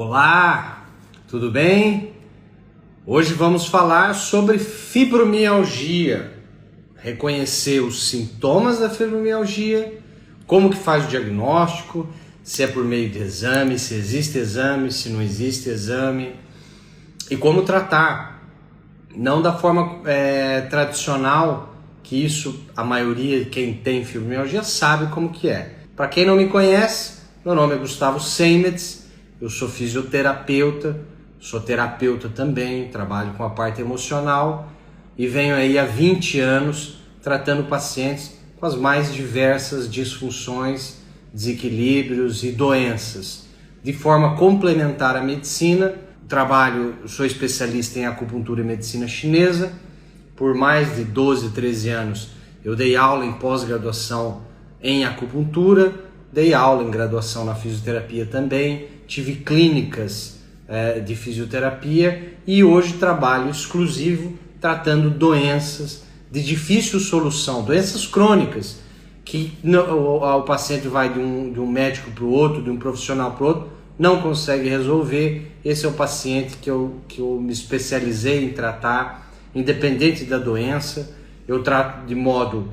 Olá, tudo bem? Hoje vamos falar sobre fibromialgia, reconhecer os sintomas da fibromialgia, como que faz o diagnóstico, se é por meio de exame, se existe exame, se não existe exame e como tratar, não da forma tradicional, que isso a maioria de quem tem fibromialgia sabe como que é. Para quem não me conhece, meu nome é Gustavo Seimetz, eu sou fisioterapeuta, sou terapeuta também, trabalho com a parte emocional e venho aí há 20 anos tratando pacientes com as mais diversas disfunções, desequilíbrios e doenças. De forma complementar à medicina, sou especialista em acupuntura e medicina chinesa. Por mais de 12, 13 anos eu dei aula em pós-graduação em acupuntura, dei aula em graduação na fisioterapia também, tive clínicas de fisioterapia e hoje trabalho exclusivo tratando doenças de difícil solução, doenças crônicas, que o paciente vai de um médico para o outro, de um profissional para o outro, não consegue resolver. Esse é o paciente que eu me especializei em tratar, independente da doença. Eu trato de modo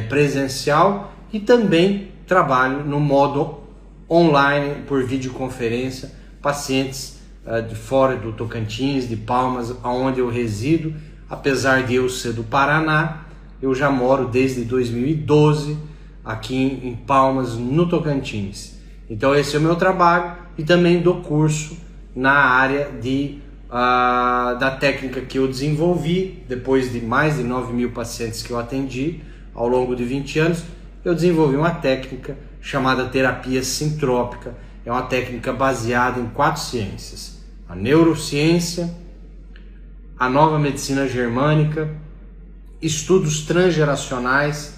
presencial e também trabalho no modo online, por videoconferência, pacientes de fora do Tocantins, de Palmas, onde eu resido. Apesar de eu ser do Paraná, eu já moro desde 2012 aqui em Palmas, no Tocantins. Então esse é o meu trabalho e também dou curso na área da técnica que eu desenvolvi. Depois de mais de 9.000 pacientes que eu atendi ao longo de 20 anos, eu desenvolvi uma técnica chamada terapia sintrópica. É uma técnica baseada em 4 ciências: a neurociência, a nova medicina germânica, estudos transgeracionais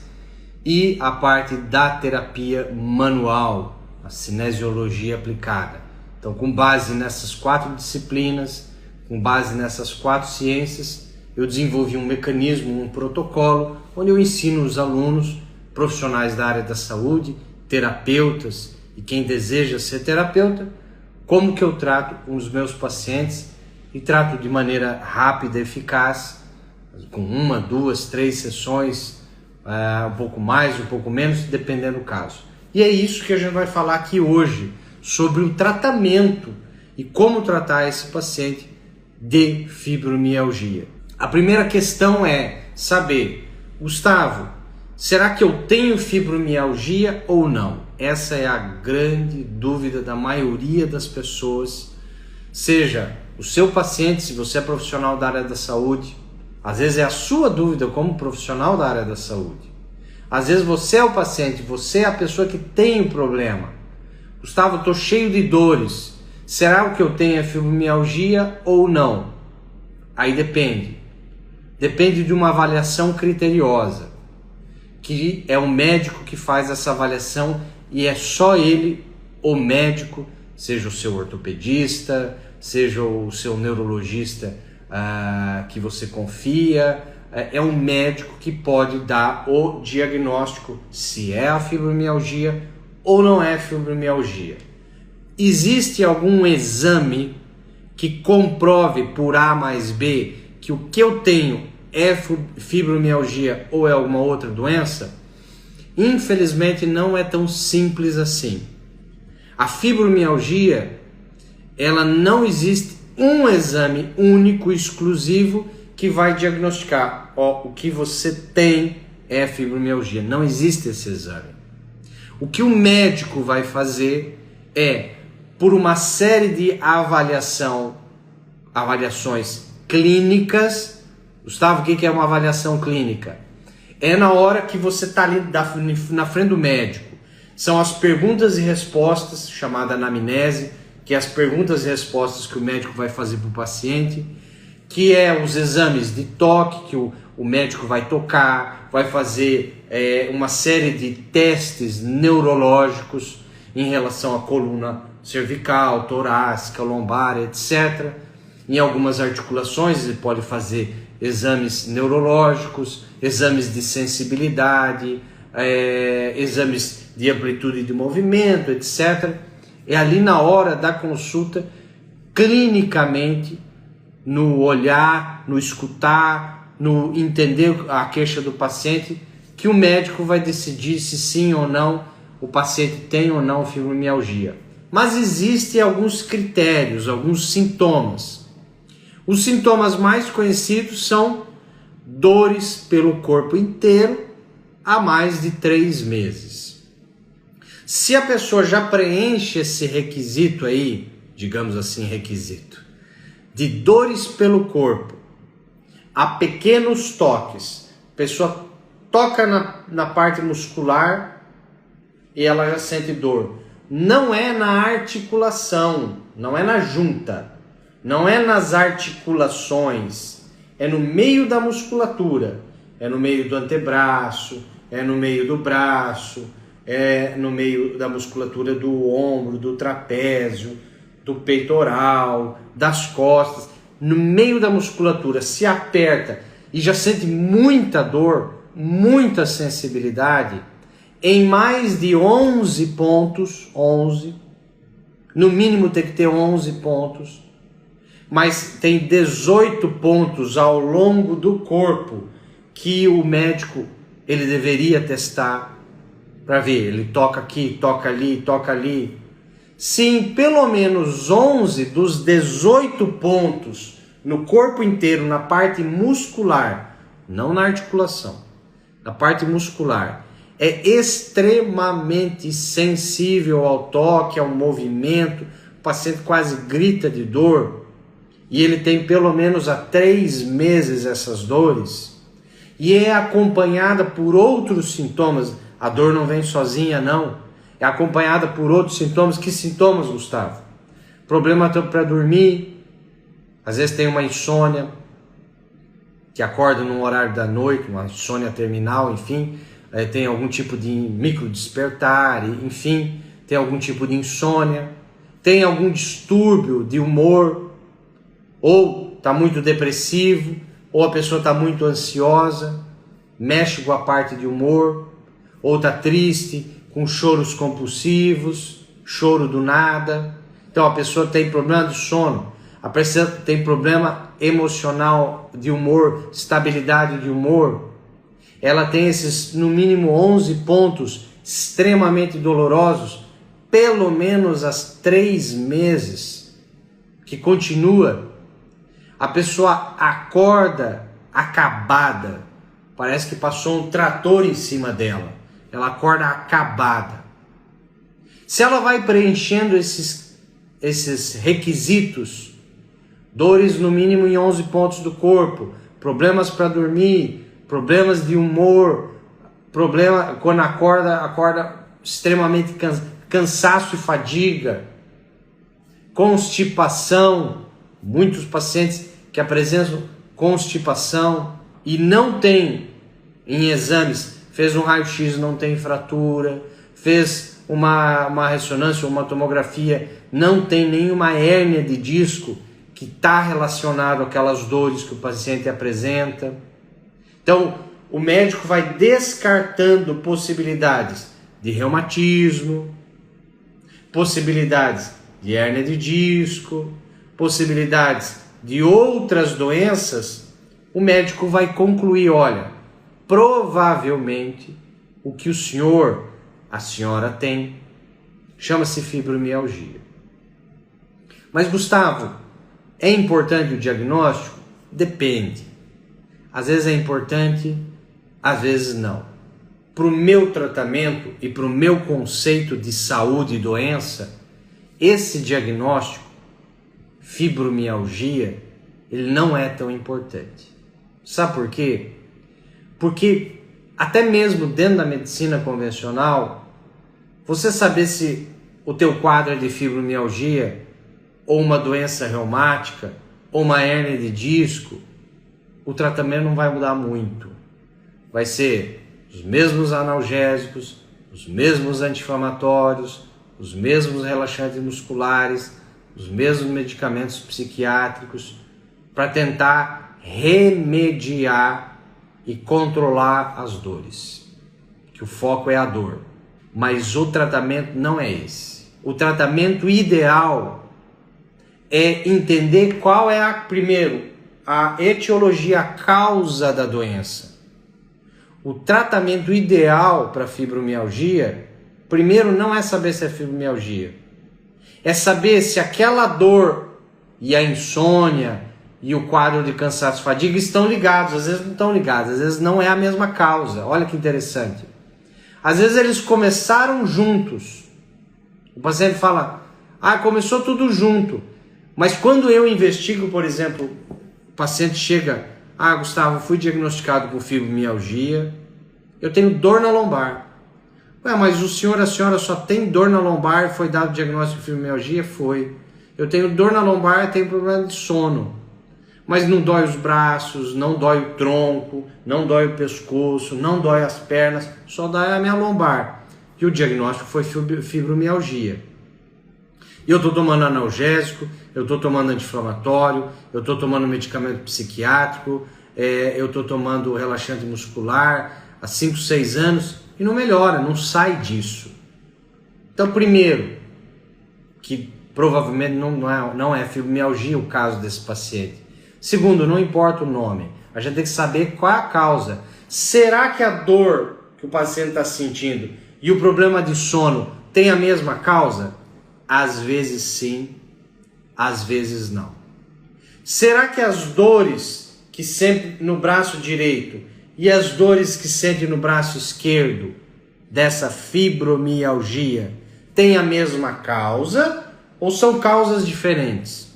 e a parte da terapia manual, a cinesiologia aplicada. Então, com base nessas 4 disciplinas, com base nessas 4 ciências, eu desenvolvi um mecanismo, um protocolo, onde eu ensino os alunos, profissionais da área da saúde, terapeutas e quem deseja ser terapeuta, como que eu trato os meus pacientes, e trato de maneira rápida, eficaz, com 1, 2, 3 sessões, um pouco mais, um pouco menos, dependendo do caso. E é isso que a gente vai falar aqui hoje, sobre o tratamento e como tratar esse paciente de fibromialgia. A primeira questão é saber, Gustavo, será que eu tenho fibromialgia ou não? Essa é a grande dúvida da maioria das pessoas, seja o seu paciente, se você é profissional da área da saúde, às vezes é a sua dúvida como profissional da área da saúde. Às vezes você é o paciente, você é a pessoa que tem o problema. Gustavo, estou cheio de dores, será que eu tenho fibromialgia ou não? Aí depende de uma avaliação criteriosa, que é o médico que faz essa avaliação e é só ele, o médico, seja o seu ortopedista, seja o seu neurologista que você confia, é um médico que pode dar o diagnóstico se é a fibromialgia ou não é fibromialgia. Existe algum exame que comprove por A mais B que o que eu tenho é fibromialgia ou é alguma outra doença? Infelizmente não é tão simples assim. A fibromialgia, ela não existe um exame único, exclusivo, que vai diagnosticar, o que você tem é fibromialgia. Não existe esse exame. O que o médico vai fazer é, por uma série de avaliações clínicas. Gustavo, o que é uma avaliação clínica? É na hora que você está ali na frente do médico. São as perguntas e respostas, chamada anamnese, que é as perguntas e respostas que o médico vai fazer para o paciente, que é os exames de toque, que o médico vai tocar, vai fazer uma série de testes neurológicos em relação à coluna cervical, torácica, lombar, etc. Em algumas articulações ele pode fazer exames neurológicos, exames de sensibilidade, exames de amplitude de movimento, etc. É ali na hora da consulta clinicamente, no olhar, no escutar, no entender a queixa do paciente, que o médico vai decidir se sim ou não o paciente tem ou não fibromialgia. Mas existem alguns critérios, alguns sintomas. Os sintomas mais conhecidos são dores pelo corpo inteiro há mais de 3 meses. Se a pessoa já preenche esse requisito aí, digamos assim, requisito, de dores pelo corpo, a pequenos toques, a pessoa toca na parte muscular e ela já sente dor. Não é na articulação, não é na junta, não é nas articulações, é no meio da musculatura, é no meio do antebraço, é no meio do braço, é no meio da musculatura do ombro, do trapézio, do peitoral, das costas, no meio da musculatura, se aperta e já sente muita dor, muita sensibilidade, em mais de 11 pontos, 11, no mínimo tem que ter 11 pontos, mas tem 18 pontos ao longo do corpo que o médico ele deveria testar para ver, ele toca aqui, toca ali, toca ali. Se em pelo menos 11 dos 18 pontos no corpo inteiro, na parte muscular, não na articulação, na parte muscular, é extremamente sensível ao toque, ao movimento, o paciente quase grita de dor, e ele tem pelo menos há 3 meses essas dores, e é acompanhada por outros sintomas, a dor não vem sozinha não, é acompanhada por outros sintomas. Que sintomas, Gustavo? Problema para dormir, às vezes tem uma insônia, que acorda num horário da noite, uma insônia terminal, enfim, tem algum tipo de micro despertar, enfim, tem algum tipo de insônia, tem algum distúrbio de humor, ou está muito depressivo, ou a pessoa está muito ansiosa, mexe com a parte de humor, ou está triste, com choros compulsivos, choro do nada. Então a pessoa tem problema de sono, a pessoa tem problema emocional de humor, estabilidade de humor. Ela tem esses no mínimo 11 pontos extremamente dolorosos, pelo menos há 3 meses, que continua. A pessoa acorda acabada, parece que passou um trator em cima dela, ela acorda acabada. Se ela vai preenchendo esses requisitos, dores no mínimo em 11 pontos do corpo, problemas para dormir, problemas de humor, problema quando acorda extremamente cansaço e fadiga, constipação, muitos pacientes que apresentam constipação e não tem em exames, fez um raio-x, não tem fratura, fez uma ressonância ou uma tomografia, não tem nenhuma hérnia de disco que está relacionado àquelas dores que o paciente apresenta. Então, o médico vai descartando possibilidades de reumatismo, possibilidades de hérnia de disco, possibilidades de outras doenças. O médico vai concluir, olha, provavelmente o que o senhor, a senhora tem, chama-se fibromialgia. Mas, Gustavo, é importante o diagnóstico? Depende. Às vezes é importante, às vezes não. Para o meu tratamento e para o meu conceito de saúde e doença, esse diagnóstico, fibromialgia, ele não é tão importante. Sabe por quê? Porque até mesmo dentro da medicina convencional, você saber se o teu quadro é de fibromialgia, ou uma doença reumática, ou uma hérnia de disco, o tratamento não vai mudar muito. Vai ser os mesmos analgésicos, os mesmos anti-inflamatórios, os mesmos relaxantes musculares, os mesmos medicamentos psiquiátricos, para tentar remediar e controlar as dores. Que o foco é a dor. Mas o tratamento não é esse. O tratamento ideal é entender qual é primeiro, a etiologia, a causa da doença. O tratamento ideal para fibromialgia, primeiro, não é saber se é fibromialgia. É saber se aquela dor e a insônia e o quadro de cansaço e fadiga estão ligados. Às vezes não estão ligados, às vezes não é a mesma causa. Olha que interessante. Às vezes eles começaram juntos. O paciente fala, começou tudo junto. Mas quando eu investigo, por exemplo, o paciente chega, Gustavo, fui diagnosticado com fibromialgia, eu tenho dor na lombar. Mas o senhor, a senhora só tem dor na lombar, foi dado o diagnóstico de fibromialgia? Foi. Eu tenho dor na lombar, tenho problema de sono. Mas não dói os braços, não dói o tronco, não dói o pescoço, não dói as pernas, só dói a minha lombar. E o diagnóstico foi fibromialgia. E eu estou tomando analgésico, eu estou tomando anti-inflamatório, eu estou tomando medicamento psiquiátrico, eu estou tomando relaxante muscular há 5, 6 anos e não melhora, não sai disso. Então, primeiro, que provavelmente não é fibromialgia o caso desse paciente. Segundo, não importa o nome, a gente tem que saber qual é a causa. Será que a dor que o paciente está sentindo e o problema de sono tem a mesma causa? Às vezes sim, às vezes não. Será que as dores que sente no braço direito e as dores que sente no braço esquerdo dessa fibromialgia têm a mesma causa ou são causas diferentes?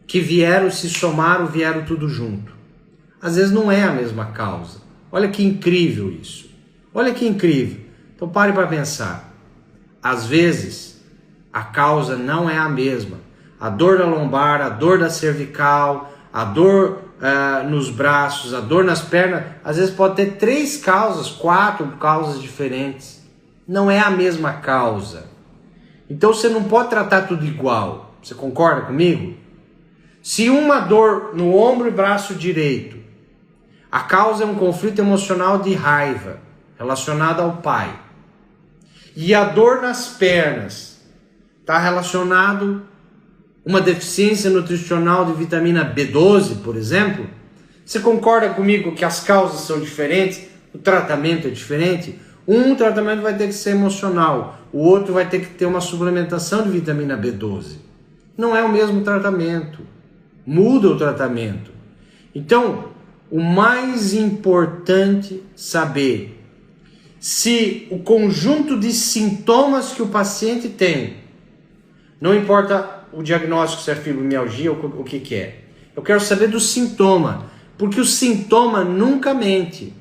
Que vieram, se somaram, vieram tudo junto. Às vezes não é a mesma causa. Olha que incrível isso. Olha que incrível. Então pare para pensar. Às vezes a causa não é a mesma. A dor da lombar, a dor da cervical, a dor nos braços, a dor nas pernas, às vezes pode ter 3 causas, 4 causas diferentes. Não é a mesma causa. Então você não pode tratar tudo igual. Você concorda comigo? Se uma dor no ombro e braço direito, a causa é um conflito emocional de raiva relacionado ao pai, e a dor nas pernas está relacionado a uma deficiência nutricional de vitamina B12, por exemplo, você concorda comigo que as causas são diferentes, o tratamento é diferente? Um tratamento vai ter que ser emocional, o outro vai ter que ter uma suplementação de vitamina B12. Não é o mesmo tratamento, muda o tratamento. Então, o mais importante saber se o conjunto de sintomas que o paciente tem, não importa o diagnóstico, se é fibromialgia ou o que é. Eu quero saber do sintoma, porque o sintoma nunca mente.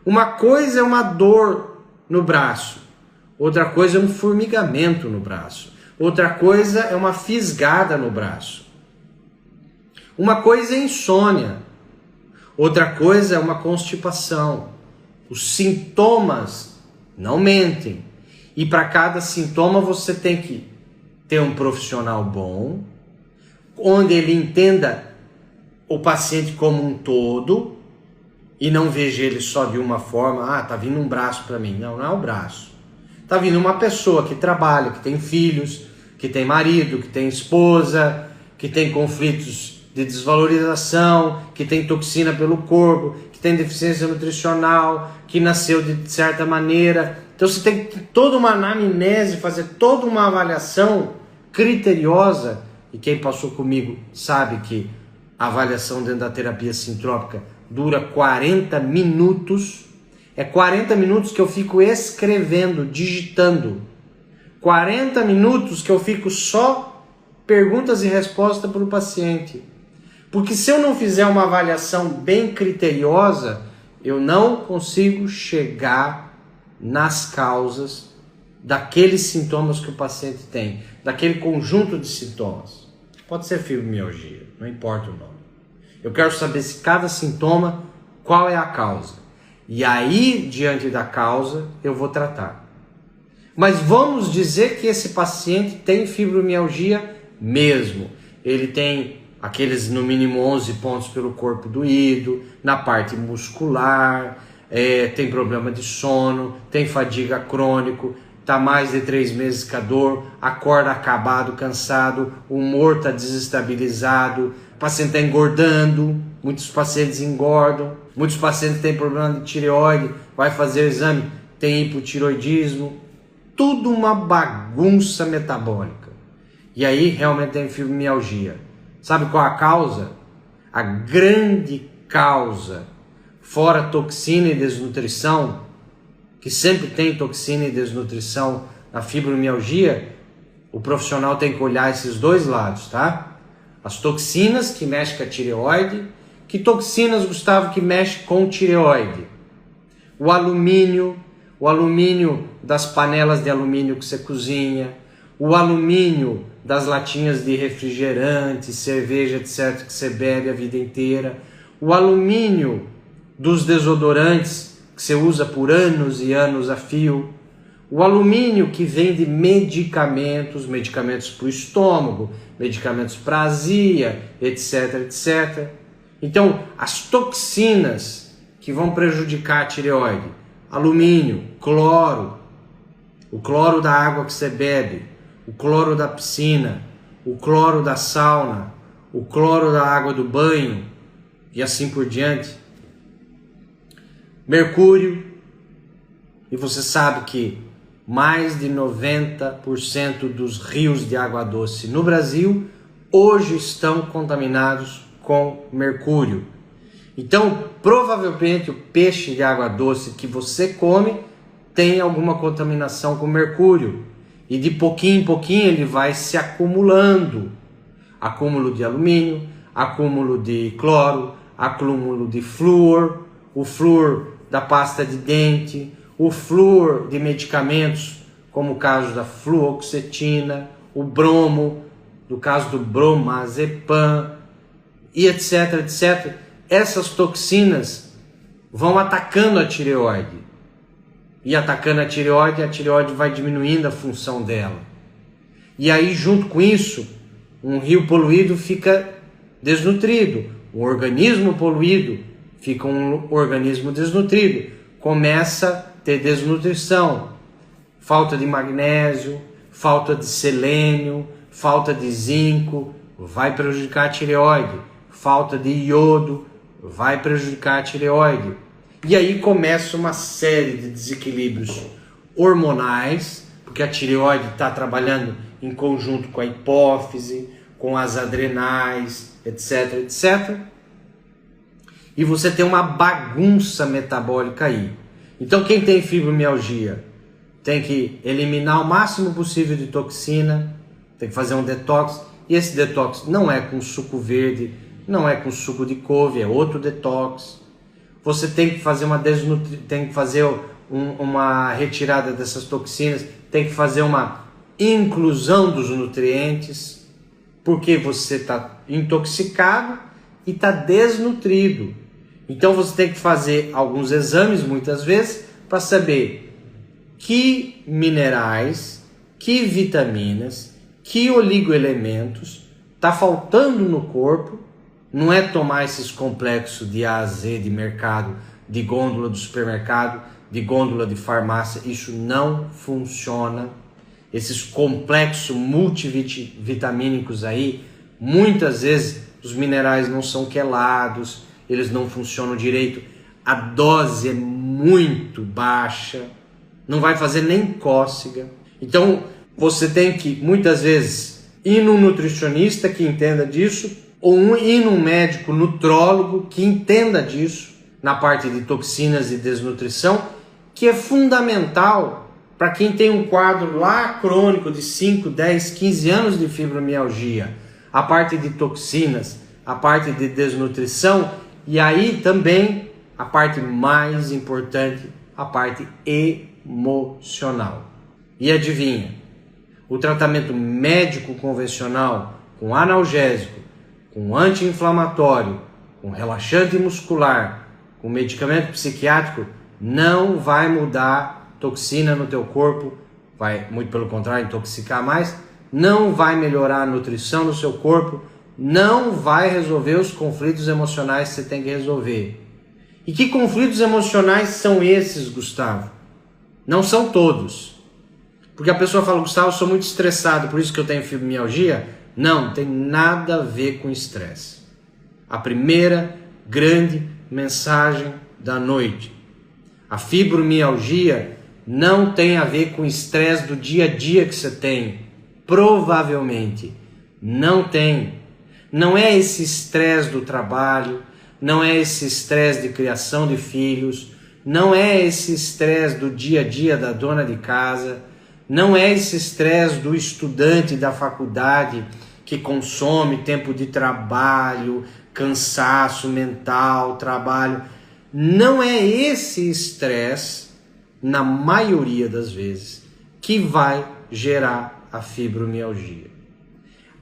Uma coisa é uma dor no braço, outra coisa é um formigamento no braço, outra coisa é uma fisgada no braço. Uma coisa é insônia, outra coisa é uma constipação. Os sintomas não mentem. E para cada sintoma você tem que ter um profissional bom, onde ele entenda o paciente como um todo e não veja ele só de uma forma, tá vindo um braço para mim. Não, não é o braço. Tá vindo uma pessoa que trabalha, que tem filhos, que tem marido, que tem esposa, que tem conflitos de desvalorização, que tem toxina pelo corpo, que tem deficiência nutricional, que nasceu de certa maneira. Então você tem que ter toda uma anamnese, fazer toda uma avaliação criteriosa, e quem passou comigo sabe que a avaliação dentro da terapia sintrópica dura 40 minutos. É 40 minutos que eu fico escrevendo, digitando. 40 minutos que eu fico só perguntas e respostas para o paciente. Porque se eu não fizer uma avaliação bem criteriosa, eu não consigo chegar nas causas daqueles sintomas que o paciente tem, daquele conjunto de sintomas. Pode ser fibromialgia, não importa o nome. Eu quero saber se cada sintoma, qual é a causa. E aí, diante da causa, eu vou tratar. Mas vamos dizer que esse paciente tem fibromialgia mesmo. Ele tem aqueles no mínimo 11 pontos pelo corpo doído, na parte muscular, tem problema de sono, tem fadiga crônico, está mais de 3 meses com a dor, acorda acabado, cansado, o humor está desestabilizado, o paciente está engordando, muitos pacientes engordam, muitos pacientes têm problema de tireoide, vai fazer o exame, tem hipotiroidismo, tudo uma bagunça metabólica. E aí realmente tem fibromialgia. Sabe qual a causa? A grande causa, fora toxina e desnutrição, que sempre tem toxina e desnutrição na fibromialgia, o profissional tem que olhar esses dois lados, tá? As toxinas que mexem com a tireoide. Que toxinas, Gustavo, que mexe com tireoide? O alumínio das panelas de alumínio que você cozinha, o alumínio das latinhas de refrigerante, cerveja, etc., que você bebe a vida inteira, o alumínio dos desodorantes que você usa por anos e anos a fio, o alumínio que vem de medicamentos para o estômago, medicamentos para azia, etc, etc. Então, as toxinas que vão prejudicar a tireoide, alumínio, cloro, o cloro da água que você bebe, o cloro da piscina, o cloro da sauna, o cloro da água do banho e assim por diante. Mercúrio, e você sabe que mais de 90% dos rios de água doce no Brasil hoje estão contaminados com mercúrio. Então, provavelmente o peixe de água doce que você come tem alguma contaminação com mercúrio. E de pouquinho em pouquinho ele vai se acumulando. Acúmulo de alumínio, acúmulo de cloro, acúmulo de flúor, o flúor da pasta de dente, o flúor de medicamentos, como o caso da fluoxetina, o bromo, no caso do bromazepam, e etc, etc. Essas toxinas vão atacando a tireoide. E atacando a tireoide vai diminuindo a função dela. E aí, junto com isso, um rio poluído fica desnutrido. Um organismo poluído fica um organismo desnutrido. Começa a ter desnutrição. Falta de magnésio, falta de selênio, falta de zinco, vai prejudicar a tireoide. Falta de iodo, vai prejudicar a tireoide. E aí começa uma série de desequilíbrios hormonais, porque a tireoide está trabalhando em conjunto com a hipófise, com as adrenais, etc, etc. E você tem uma bagunça metabólica aí. Então quem tem fibromialgia tem que eliminar o máximo possível de toxina, tem que fazer um detox. E esse detox não é com suco verde, não é com suco de couve, é outro detox. Você tem que fazer uma retirada dessas toxinas, tem que fazer uma inclusão dos nutrientes, porque você está intoxicado e está desnutrido. Então você tem que fazer alguns exames, muitas vezes, para saber que minerais, que vitaminas, que oligoelementos está faltando no corpo. Não é tomar esses complexos de A a Z de mercado, de gôndola do supermercado, de gôndola de farmácia. Isso não funciona. Esses complexos multivitamínicos aí, muitas vezes os minerais não são quelados, eles não funcionam direito, a dose é muito baixa, não vai fazer nem cócega. Então você tem que, muitas vezes, ir num nutricionista que entenda disso, ou ir num médico nutrólogo que entenda disso, na parte de toxinas e desnutrição, que é fundamental para quem tem um quadro lá crônico de 5, 10, 15 anos de fibromialgia, a parte de toxinas, a parte de desnutrição, e aí também a parte mais importante, a parte emocional. E adivinha, o tratamento médico convencional com analgésico, com anti-inflamatório, com relaxante muscular, com medicamento psiquiátrico, não vai mudar toxina no teu corpo, vai, muito pelo contrário, intoxicar mais, não vai melhorar a nutrição no seu corpo, não vai resolver os conflitos emocionais que você tem que resolver. E que conflitos emocionais são esses, Gustavo? Não são todos. Porque a pessoa fala, Gustavo, eu sou muito estressado, por isso que eu tenho fibromialgia. Não, tem nada a ver com estresse. A primeira grande mensagem da noite. A fibromialgia não tem a ver com o estresse do dia a dia que você tem. Provavelmente não tem. Não é esse estresse do trabalho, não é esse estresse de criação de filhos, não é esse estresse do dia a dia da dona de casa, não é esse estresse do estudante da faculdade que consome tempo de trabalho, cansaço mental, trabalho. Não é esse estresse, na maioria das vezes, que vai gerar a fibromialgia.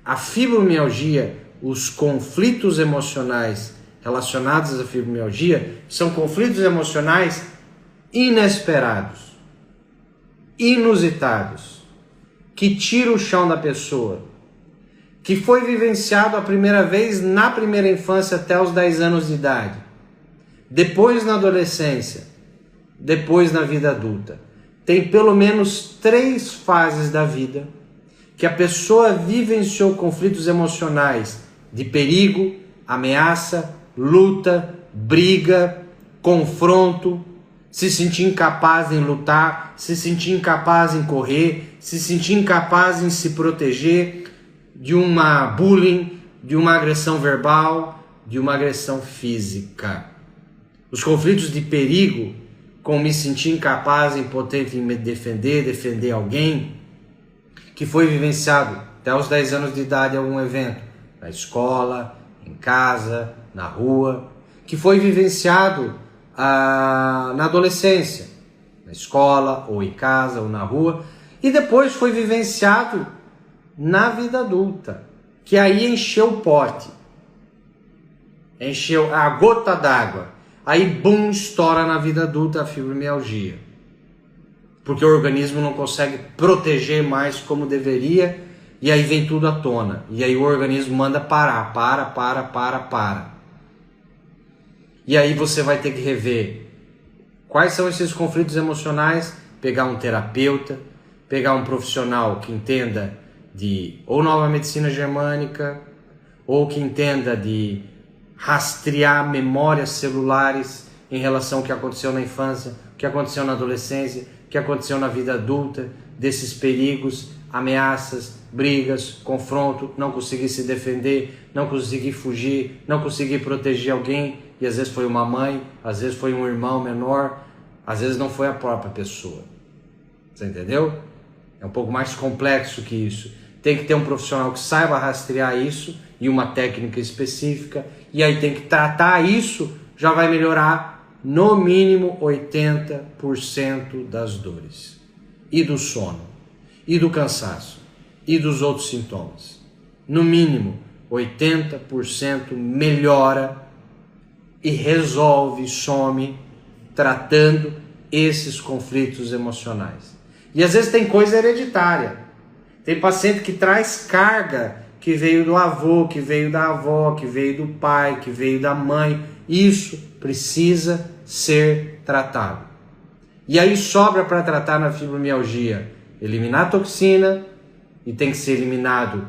A fibromialgia, os conflitos emocionais relacionados à fibromialgia, são conflitos emocionais inesperados, inusitados, que tiram o chão da pessoa, que foi vivenciado a primeira vez na primeira infância até os 10 anos de idade, depois na adolescência, depois na vida adulta. Tem pelo menos 3 fases da vida que a pessoa vivenciou conflitos emocionais de perigo, ameaça, luta, briga, confronto, se sentir incapaz em lutar, se sentir incapaz em correr, se sentir incapaz em se proteger de uma bullying, de uma agressão verbal, de uma agressão física. Os conflitos de perigo, como me sentir incapaz, impotente em me defender alguém, que foi vivenciado até os 10 anos de idade em algum evento, na escola, em casa, na rua, que foi vivenciado na adolescência, na escola, ou em casa, ou na rua, e depois foi vivenciado na vida adulta, que aí encheu o pote, encheu a gota d'água, aí bum, estoura na vida adulta a fibromialgia, porque o organismo não consegue proteger mais como deveria, e aí vem tudo à tona, e aí o organismo manda parar, para. E aí você vai ter que rever quais são esses conflitos emocionais, pegar um terapeuta, pegar um profissional que entenda de ou nova medicina germânica, ou que entenda de rastrear memórias celulares em relação ao que aconteceu na infância, o que aconteceu na adolescência, o que aconteceu na vida adulta, desses perigos, ameaças, brigas, confronto, não conseguir se defender, não conseguir fugir, não conseguir proteger alguém, e às vezes foi uma mãe, às vezes foi um irmão menor, às vezes não foi a própria pessoa. Você entendeu? É um pouco mais complexo que isso. Tem que ter um profissional que saiba rastrear isso e uma técnica específica, e aí tem que tratar isso, já vai melhorar no mínimo 80% das dores, e do sono, e do cansaço, e dos outros sintomas. No mínimo 80% melhora e resolve, some, tratando esses conflitos emocionais. E às vezes tem coisa hereditária. Tem paciente que traz carga que veio do avô, que veio da avó, que veio do pai, que veio da mãe. Isso precisa ser tratado. E aí sobra para tratar na fibromialgia eliminar a toxina, e tem que ser eliminado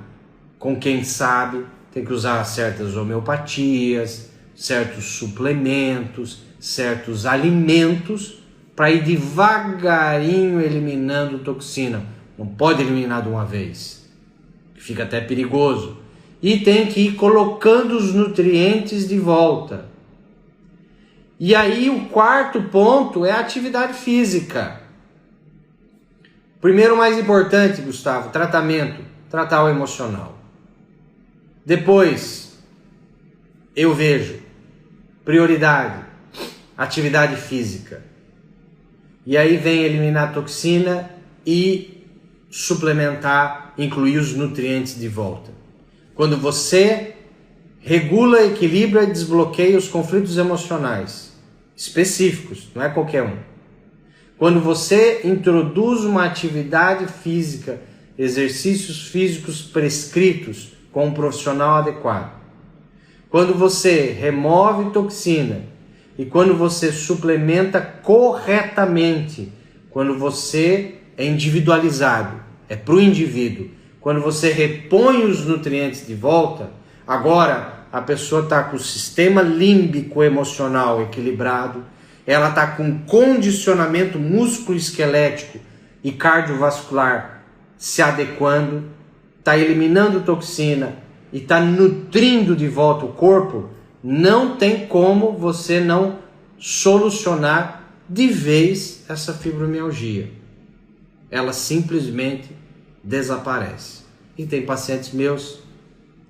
com quem sabe, tem que usar certas homeopatias, certos suplementos, certos alimentos, para ir devagarinho eliminando toxina. Não pode eliminar de uma vez, fica até perigoso. E tem que ir colocando os nutrientes de volta. E aí o quarto ponto é a atividade física. Primeiro, mais importante, Gustavo, tratamento, tratar o emocional. Depois, eu vejo, prioridade, atividade física. E aí vem eliminar a toxina e suplementar, incluir os nutrientes de volta. Quando você regula, equilibra e desbloqueia os conflitos emocionais específicos, não é qualquer um. Quando você introduz uma atividade física, exercícios físicos prescritos com um profissional adequado. Quando você remove toxina e quando você suplementa corretamente, quando você é individualizado, é para o indivíduo. Quando você repõe os nutrientes de volta, agora a pessoa está com o sistema límbico emocional equilibrado, ela está com condicionamento músculo-esquelético e cardiovascular se adequando, está eliminando toxina e está nutrindo de volta o corpo. Não tem como você não solucionar de vez essa fibromialgia. Ela simplesmente desaparece. E tem pacientes meus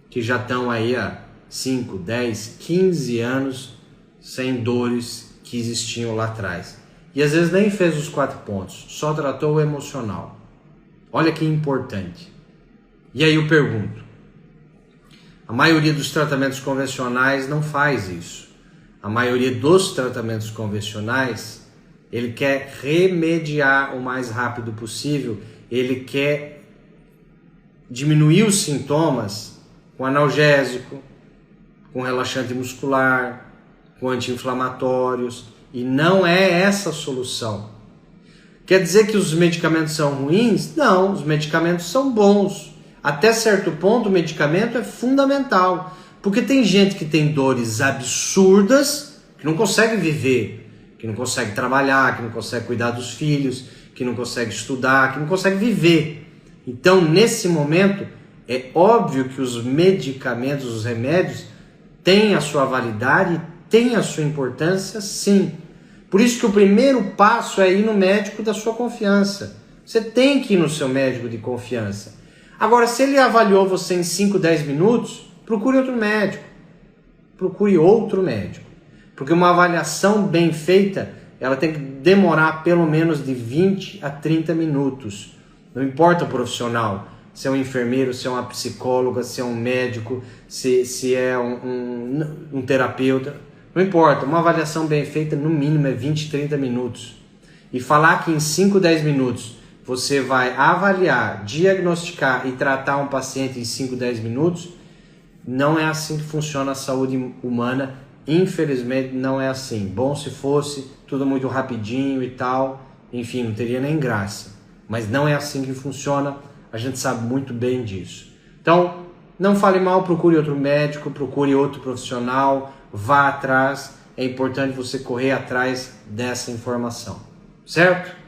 que já estão aí há 5, 10, 15 anos sem dores que existiam lá atrás. E às vezes nem fez os 4 pontos, só tratou o emocional. Olha que importante. E aí eu pergunto, a maioria dos tratamentos convencionais não faz isso. A maioria dos tratamentos convencionais, ele quer remediar o mais rápido possível, ele quer diminuir os sintomas com analgésico, com relaxante muscular, com anti-inflamatórios, e não é essa a solução. Quer dizer que os medicamentos são ruins? Não, os medicamentos são bons. Até certo ponto o medicamento é fundamental, porque tem gente que tem dores absurdas, que não consegue viver, que não consegue trabalhar, que não consegue cuidar dos filhos, que não consegue estudar, que não consegue viver. Então, nesse momento, é óbvio que os medicamentos, os remédios, têm a sua validade, têm a sua importância, sim. Por isso que o primeiro passo é ir no médico da sua confiança. Você tem que ir no seu médico de confiança. Agora, se ele avaliou você em 5, 10 minutos, procure outro médico. Procure outro médico. Porque uma avaliação bem feita, ela tem que demorar pelo menos de 20 a 30 minutos. Não importa o profissional, se é um enfermeiro, se é uma psicóloga, se é um médico, se é um terapeuta. Não importa, uma avaliação bem feita no mínimo é 20, 30 minutos. E falar que em 5, 10 minutos você vai avaliar, diagnosticar e tratar um paciente em 5, 10 minutos, não é assim que funciona a saúde humana. Infelizmente não é assim. Bom se fosse, tudo muito rapidinho e tal, enfim, não teria nem graça. Mas não é assim que funciona, a gente sabe muito bem disso. Então, não fale mal, procure outro médico, procure outro profissional, vá atrás. É importante você correr atrás dessa informação, certo?